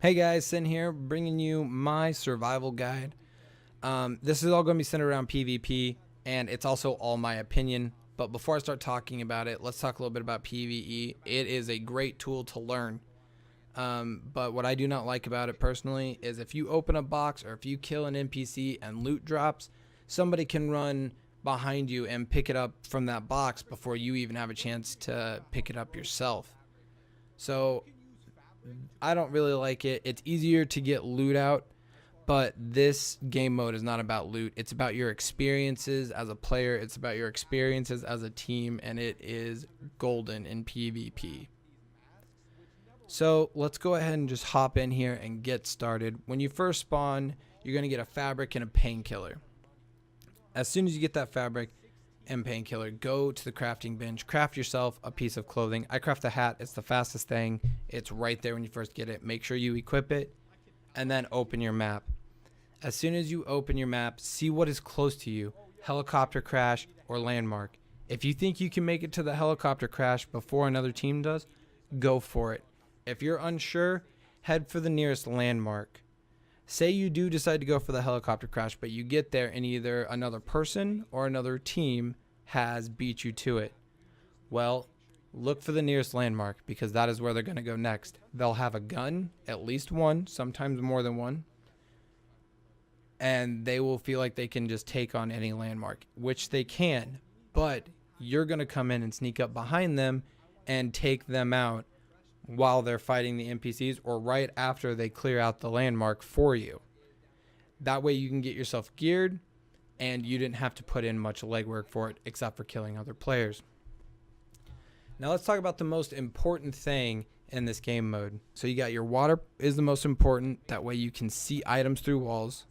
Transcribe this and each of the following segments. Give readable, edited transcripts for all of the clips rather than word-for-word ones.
Hey guys, Sin here, bringing you my survival guide. This is all going to be centered around PvP, and it's also all my opinion. But before I start talking about it, let's talk a little bit about PvE. It is a great tool to learn. But what I do not like about it personally is if you open a box or if you kill an NPC and loot drops, somebody can run behind you and pick it up from that box before you even have a chance to pick it up yourself. So I don't really like it. It's easier to get loot out, but this game mode is not about loot. It's about your experiences as a player. It's about your experiences as a team, and it is golden in PvP. So let's go ahead and just hop in here and get started. When you first spawn, you're going to get a fabric and a painkiller. As soon as you get that fabric and painkiller, go to the crafting bench, craft yourself a piece of clothing. I craft a hat. It's the fastest thing. It's right there when you first get it. Make sure you equip it and then open your map. As soon as you open your map, see what is close to you, helicopter crash or landmark. If you think you can make it to the helicopter crash before another team does, go for it. If you're unsure, head for the nearest landmark. Say you do decide to go for the helicopter crash, but you get there and either another person or another team has beat you to it. Well, look for the nearest landmark because that is where they're going to go next. They'll have a gun, at least one, sometimes more than one, and they will feel like they can just take on any landmark, which they can, but you're going to come in and sneak up behind them and take them out while they're fighting the NPCs or right after they clear out the landmark for you. That way you can get yourself geared and you didn't have to put in much legwork for it except for killing other players. Now let's talk about the most important thing in this game mode. So you got your water is the most important. That way you can see items through walls,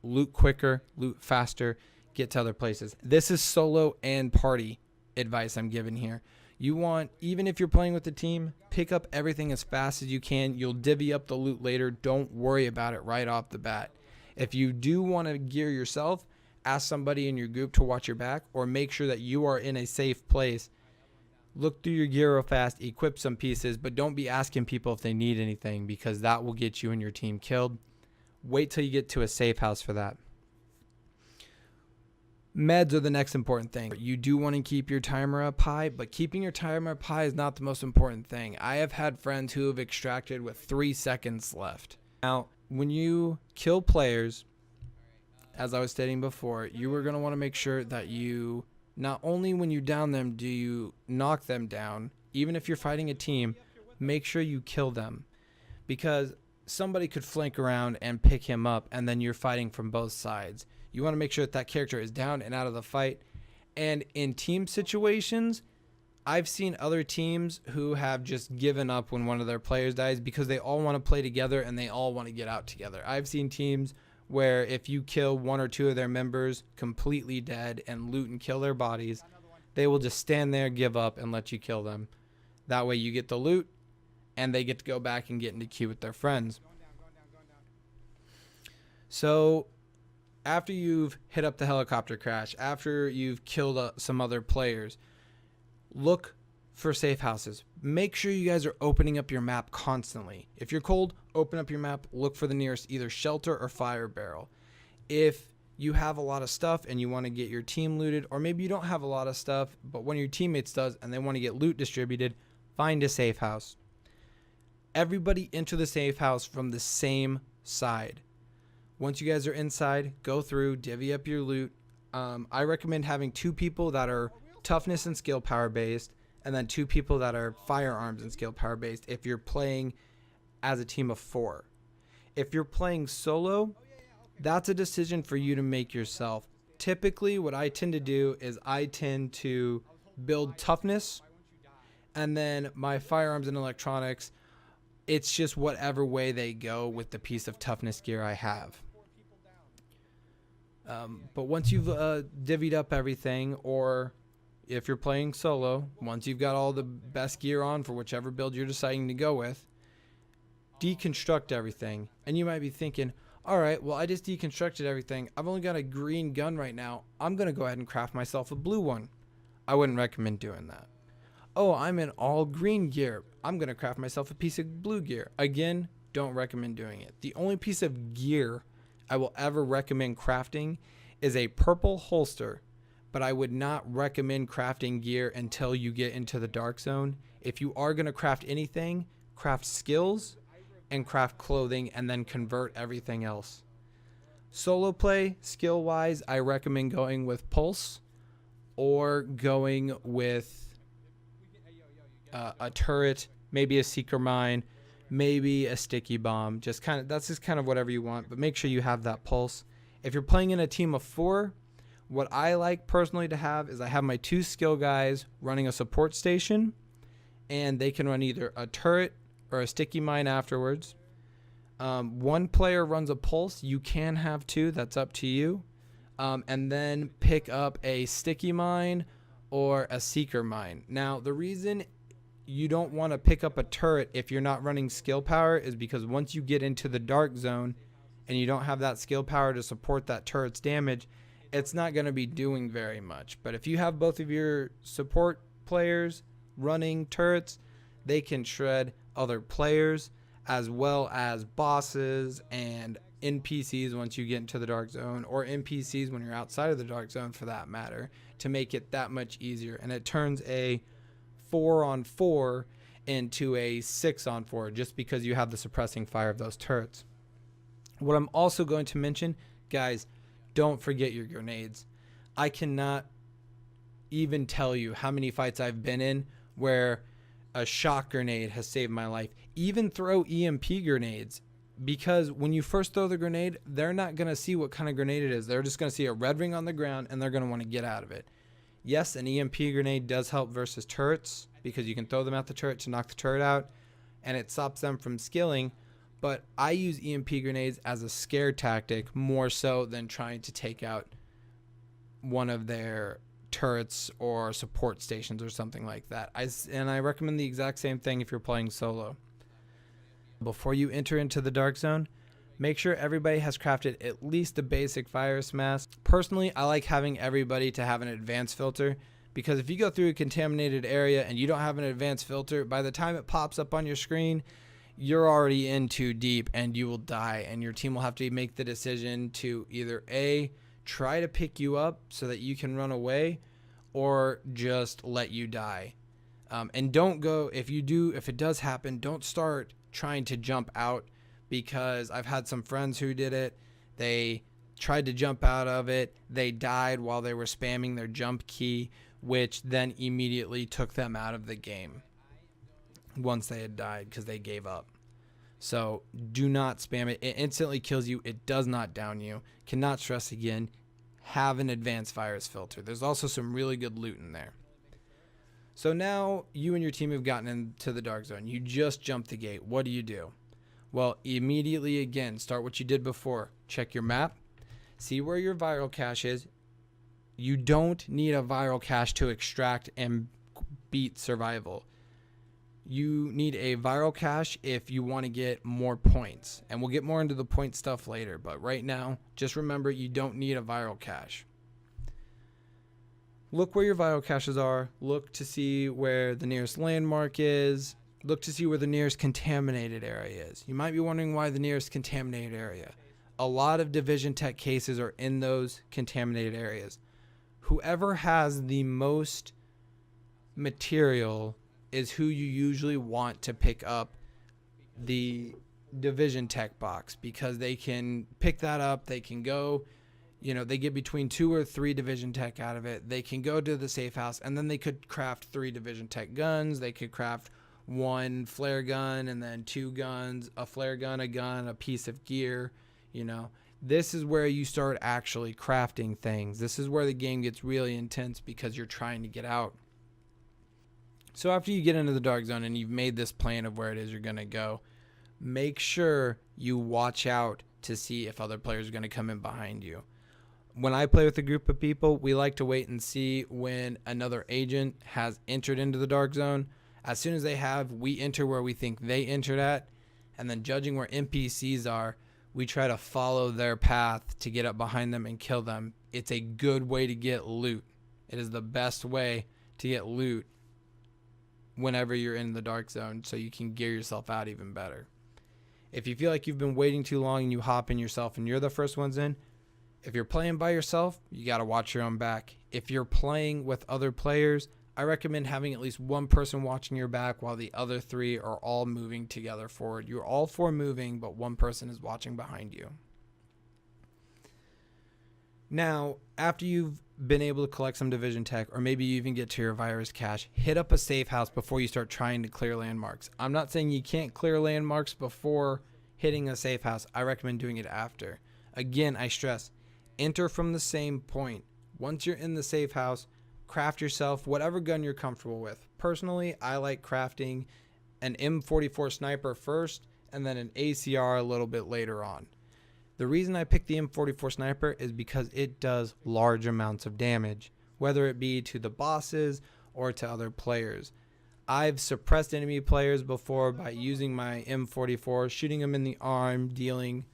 loot quicker, loot faster, get to other places. This is solo and party advice I'm giving here. You want, even if you're playing with the team, pick up everything as fast as you can. You'll divvy up the loot later. Don't worry about it right off the bat. If you do want to gear yourself, ask somebody in your group to watch your back or make sure that you are in a safe place. Look through your gear real fast, equip some pieces, but don't be asking people if they need anything because that will get you and your team killed. Wait till you get to a safe house for that. Meds are the next important thing. You do want to keep your timer up high, but keeping your timer up high is not the most important thing. I have had friends who have extracted with 3 seconds left. Now, when you kill players, as I was stating before, you are going to want to make sure that you, not only when you down them do you knock them down, even if you're fighting a team, make sure you kill them. Because somebody could flank around and pick him up, and then you're fighting from both sides. You want to make sure that that character is down and out of the fight. And in team situations, I've seen other teams who have just given up when one of their players dies because they all want to play together and they all want to get out together. I've seen teams where if you kill one or two of their members completely dead and loot and kill their bodies, they will just stand there, give up, and let you kill them. That way you get the loot and they get to go back and get into queue with their friends. So after you've hit up the helicopter crash, after you've killed some other players, look for safe houses. Make sure you guys are opening up your map constantly. If you're cold, open up your map, look for the nearest either shelter or fire barrel. If you have a lot of stuff and you want to get your team looted, or maybe you don't have a lot of stuff, but one of your teammates does and they want to get loot distributed, find a safe house. Everybody enter the safe house from the same side. Once you guys are inside, go through, divvy up your loot. I recommend having 2 people that are toughness and skill power based, and then 2 people that are firearms and skill power based if you're playing as a team of 4. If you're playing solo, that's a decision for you to make yourself. Typically, what I tend to do is I tend to build toughness, and then my firearms and electronics, it's just whatever way they go with the piece of toughness gear I have. But once you've divvied up everything, or if you're playing solo, once you've got all the best gear on for whichever build you're deciding to go with, deconstruct everything. And you might be thinking, alright, well I just deconstructed everything. I've only got a green gun right now. I'm going to go ahead and craft myself a blue one. I wouldn't recommend doing that. Oh, I'm in all green gear. I'm going to craft myself a piece of blue gear. Again, don't recommend doing it. The only piece of gear I will ever recommend crafting is a purple holster, but I would not recommend crafting gear until you get into the dark zone. If you are going to craft anything, craft skills and craft clothing, and then convert everything else. Solo play, skill wise, I recommend going with Pulse or going with a turret, maybe a seeker mine, maybe a sticky bomb. That's just kind of whatever you want, but make sure you have that Pulse. If you're playing in a team of 4, what I like personally to have is I have my 2 skill guys running a support station, and they can run either a turret or a sticky mine afterwards. One player runs a Pulse. You can have 2. That's up to you. And then pick up a sticky mine or a seeker mine. Now, the reason you don't want to pick up a turret if you're not running skill power is because once you get into the dark zone and you don't have that skill power to support that turret's damage, it's not going to be doing very much. But if you have both of your support players running turrets, they can shred other players as well as bosses and NPCs once you get into the dark zone, or NPCs when you're outside of the dark zone for that matter, to make it that much easier. And it turns a 4-on-4 into a 6-on-4 just because you have the suppressing fire of those turrets. What I'm also going to mention, guys, don't forget your grenades. I cannot even tell you how many fights I've been in where a shock grenade has saved my life. Even throw EMP grenades, because when you first throw the grenade, they're not going to see what kind of grenade it is. They're just going to see a red ring on the ground and they're going to want to get out of it. Yes, an EMP grenade does help versus turrets because you can throw them at the turret to knock the turret out and it stops them from skilling. But I use EMP grenades as a scare tactic more so than trying to take out one of their turrets or support stations or something like that. I recommend the exact same thing if you're playing solo. Before you enter into the dark zone, make sure everybody has crafted at least a basic virus mask. Personally, I like having everybody to have an advanced filter, because if you go through a contaminated area and you don't have an advanced filter, by the time it pops up on your screen, you're already in too deep and you will die, and your team will have to make the decision to either A, try to pick you up so that you can run away, or just let you die. And don't go, if it does happen, don't start trying to jump out, because I've had some friends who did it. They tried to jump out of it. They died while they were spamming their jump key, which then immediately took them out of the game once they had died because they gave up. So do not spam it. It instantly kills you. It does not down you. Cannot stress again. Have an advanced virus filter. There's also some really good loot in there. So now you and your team have gotten into the dark zone. You just jumped the gate. What do? Well, immediately again, start what you did before. Check your map. See where your viral cache is. You don't need a viral cache to extract and beat survival. You need a viral cache if you want to get more points. And we'll get more into the point stuff later. But right now, just remember you don't need a viral cache. Look where your viral caches are. Look to see where the nearest landmark is. Look to see where the nearest contaminated area is. You might be wondering why the nearest contaminated area. A lot of Division Tech cases are in those contaminated areas. Whoever has the most material is who you usually want to pick up the Division Tech box, because they can pick that up. They can go, they get between 2 or 3 Division Tech out of it. They can go to the safe house, and then they could craft 3 Division Tech guns. They could craft 1 flare gun and then 2 guns, a flare gun, a gun, a piece of gear. This is where you start actually crafting things. This is where the game gets really intense, because you're trying to get out. So after you get into the dark zone and you've made this plan of where it is you're going to go, make sure you watch out to see if other players are going to come in behind you. When I play with a group of people, we like to wait and see when another agent has entered into the dark zone. As soon as they have, we enter where we think they entered at, and then judging where NPCs are, we try to follow their path to get up behind them and kill them. It's a good way to get loot. It is the best way to get loot whenever you're in the dark zone, so you can gear yourself out even better. If you feel like you've been waiting too long and you hop in yourself and you're the first ones in, if you're playing by yourself, you got to watch your own back. If you're playing with other players, I recommend having at least one person watching your back while the other 3 are all moving together forward. You're all 4 moving, but one person is watching behind you. Now, after you've been able to collect some division tech, or maybe you even get to your virus cache, hit up a safe house before you start trying to clear landmarks. I'm not saying you can't clear landmarks before hitting a safe house. I recommend doing it after. Again, I stress, enter from the same point. Once you're in the safe house, craft yourself whatever gun you're comfortable with. Personally, I like crafting an M44 sniper first and then an ACR a little bit later on. The reason I picked the M44 sniper is because it does large amounts of damage, whether it be to the bosses or to other players. I've suppressed enemy players before by using my M44, shooting them in the arm, dealing,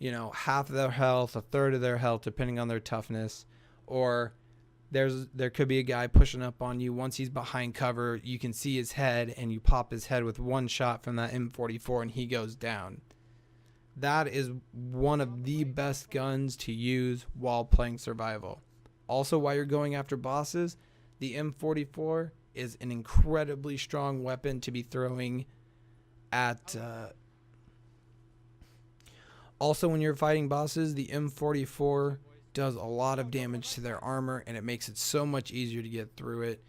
half of their health, a third of their health, depending on their toughness. Or there could be a guy pushing up on you. Once he's behind cover, you can see his head, and you pop his head with one shot from that M44, and he goes down. That is one of the best guns to use while playing survival. Also, while you're going after bosses, the M44 is an incredibly strong weapon to be throwing at... Also, when you're fighting bosses, the M44 does a lot of damage to their armor, and it makes it so much easier to get through it.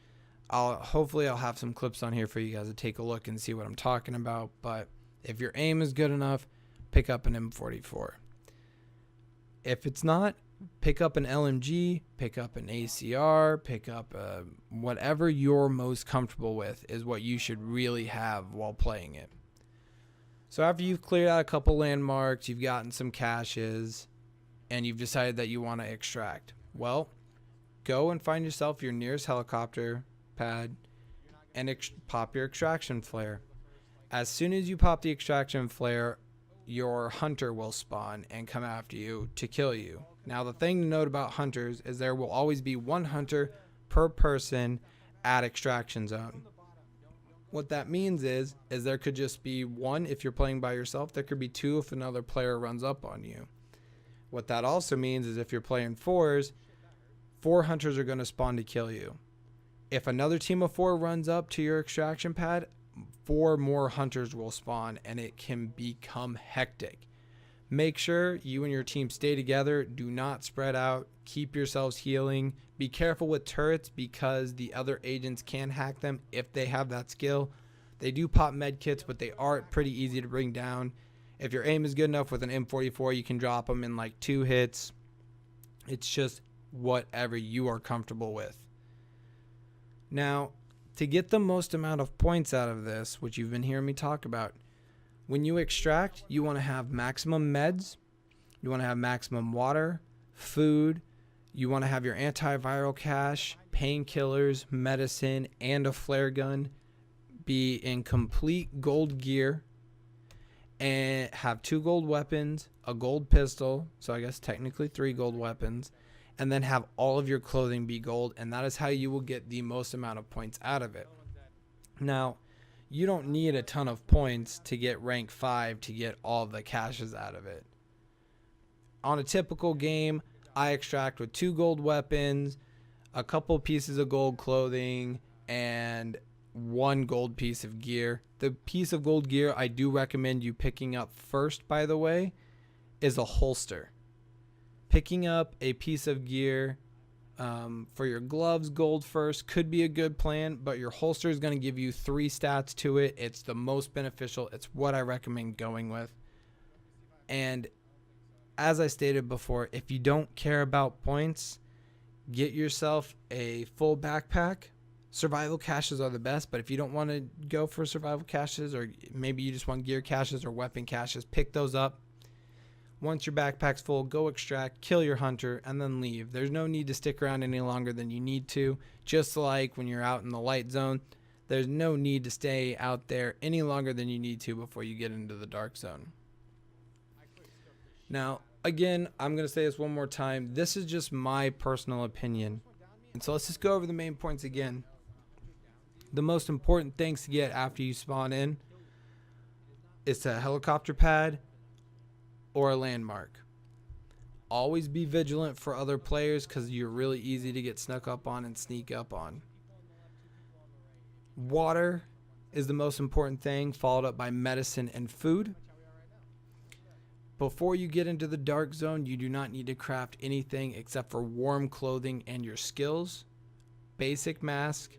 Hopefully I'll have some clips on here for you guys to take a look and see what I'm talking about. But if your aim is good enough, pick up an M44. If it's not, pick up an LMG, pick up an ACR, pick up whatever you're most comfortable with is what you should really have while playing it. So after you've cleared out a couple landmarks, you've gotten some caches, and you've decided that you want to extract. Well, go and find yourself your nearest helicopter pad and pop your extraction flare. As soon as you pop the extraction flare, your hunter will spawn and come after you to kill you. Now, the thing to note about hunters is there will always be one hunter per person at extraction zone. What that means is there could just be one if you're playing by yourself. There could be 2 if another player runs up on you. What that also means is if you're playing 4s, 4 hunters are going to spawn to kill you. If another team of 4 runs up to your extraction pad, 4 more hunters will spawn, and it can become hectic. Make sure you and your team stay together. Do not spread out. Keep yourselves healing. Be careful with turrets because the other agents can hack them if they have that skill. They do pop med kits, but they are pretty easy to bring down. If your aim is good enough with an M44, you can drop them in like 2 hits. It's just whatever you are comfortable with. Now, to get the most amount of points out of this, which you've been hearing me talk about, when you extract, you want to have maximum meds, you want to have maximum water, food, you want to have your antiviral cache, painkillers, medicine, and a flare gun be in complete gold gear, and have 2 gold weapons, a gold pistol, so I guess technically 3 gold weapons, and then have all of your clothing be gold, and that is how you will get the most amount of points out of it. Now, you don't need a ton of points to get rank 5 to get all the caches out of it. On a typical game, I extract with 2 gold weapons, a couple pieces of gold clothing, and 1 gold piece of gear. The piece of gold gear I do recommend you picking up first, by the way, is a holster. Picking up a piece of gear for your gloves, gold first, could be a good plan, but your holster is going to give you 3 stats to it. It's the most beneficial. It's what I recommend going with. And as I stated before, if you don't care about points, get yourself a full backpack. Survival caches are the best, but if you don't want to go for survival caches, or maybe you just want gear caches or weapon caches, pick those up. Once your backpack's full, go extract, kill your hunter, and then leave. There's no need to stick around any longer than you need to. Just like when you're out in the light zone, there's no need to stay out there any longer than you need to before you get into the dark zone. Now, again, I'm going to say this one more time. This is just my personal opinion. And so let's just go over the main points again. The most important things to get after you spawn in It's a helicopter pad or a landmark. Always be vigilant for other players because you're really easy to get snuck up on and sneak up on. Water is the most important thing, followed up by medicine and food. Before you get into the dark zone, you do not need to craft anything except for warm clothing and your skills, basic mask,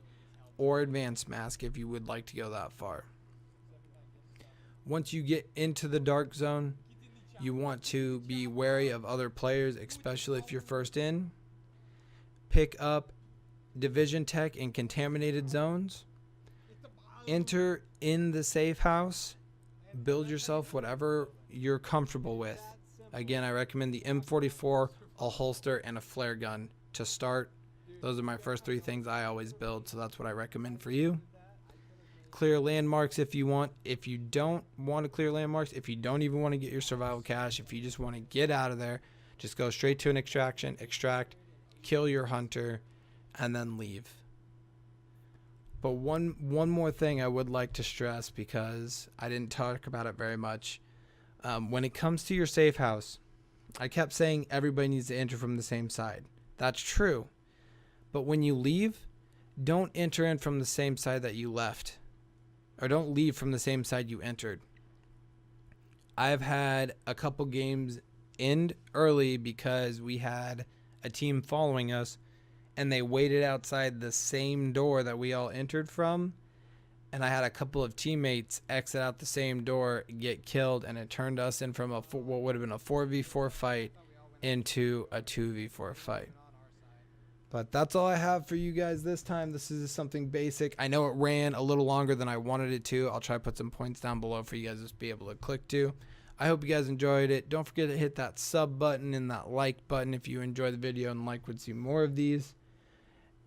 or advanced mask if you would like to go that far. Once you get into the dark zone, you want to be wary of other players, especially if you're first in. Pick up division tech in contaminated zones. Enter in the safe house. Build yourself whatever you're comfortable with. Again, I recommend the M44, a holster, and a flare gun to start. Those are my first 3 things I always build, so that's what I recommend for you. Clear landmarks if you want. If you don't want to clear landmarks, if you don't even want to get your survival cache, if you just want to get out of there, just go straight to an extraction, extract, kill your hunter, and then leave. But one more thing I would like to stress, because I didn't talk about it very much. When it comes to your safe house, I kept saying everybody needs to enter from the same side. That's true. But when you leave, don't enter in from the same side that you left. Or don't leave from the same side you entered. I've had a couple games end early because we had a team following us, and they waited outside the same door that we all entered from, and I had a couple of teammates exit out the same door, get killed, and it turned us in from what would have been a 4v4 fight into a 2v4 fight. But that's all I have for you guys this time. This is something basic. I know it ran a little longer than I wanted it to. I'll try to put some points down below for you guys to be able to click to. I hope you guys enjoyed it. Don't forget to hit that sub button and that like button if you enjoy the video and would see more of these.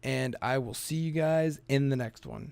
And I will see you guys in the next one.